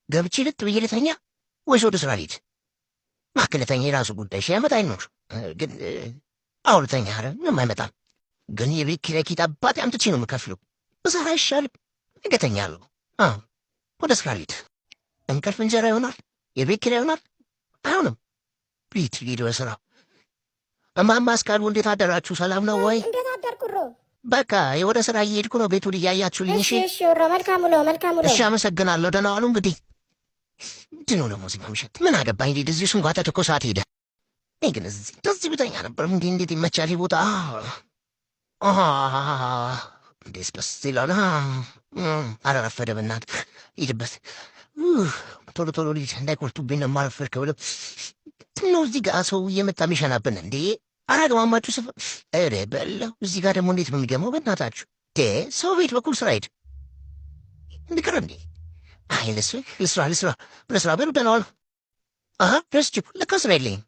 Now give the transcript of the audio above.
ገብቼ ልጥ ብዬ ልተኛ ወይስ ወደ ስራ ልሂድ? እባክህ ልተኛ፣ የራሱ ጉዳይ ሺህ ዓመት አይኖር። ግን አሁን ልተኛ። ኧረ ምንም አይመጣም። ግን የቤት ኪራይ ኪት አባቴ አምጥቼ ነው የምከፍለው። ብሰራ አይሻልም? ነገ እተኛለሁ። ወደ ስራ ልሂድ። እንቅልፍ እንጀራ ይሆናል፣ የቤት ኪራይ ይሆናል። አይሆንም። ልሂድ ወደ ስራ። እማማ አስካሉ እንዴት አደራችሁ? ሰላም ነው ወይ? እንዴት አደርኩ? በቃ ወደ ስራ እየሄድኩ ነው። ቤቱን እያያችሁልኝ? እሺ እሺ፣ መልካሙ ነው መልካሙ ነው። እሺ አመሰግናለሁ። ደህና ዋሉ። እንግዲህ ምንድን ነው ደግሞ እዚህ ማምሸት? ምን አገባኝ? እንዴት እዚህ እሱን ጓተ እኮ ሰዓት ሄደ። እኔ ግን እዚህ ብተኛ ነበር። እንዴት ይመቻል ቦታ! እንዴት ደስ ይላል። አረረፈደ። በእናትህ ሂድበት። ቶሎ ቶሎ ልጅ እንዳይቆርጡብኝ ነው የማልፈር። ከብለ ነው እዚህ ጋር ሰው እየመጣ የሚሸናብን እንዴ? አራግማማችሁ ስፍ ኧረ በለው። እዚህ ጋር ደግሞ እንዴት ነው የሚገመው? በእናታችሁ ሰው ቤት በኩል ስራ ሄድ እንድቀረ እንዴ? አይ ልስራ በሉ። ደህና ዋሉ። ረስቼ ለካ ስራ የለኝም።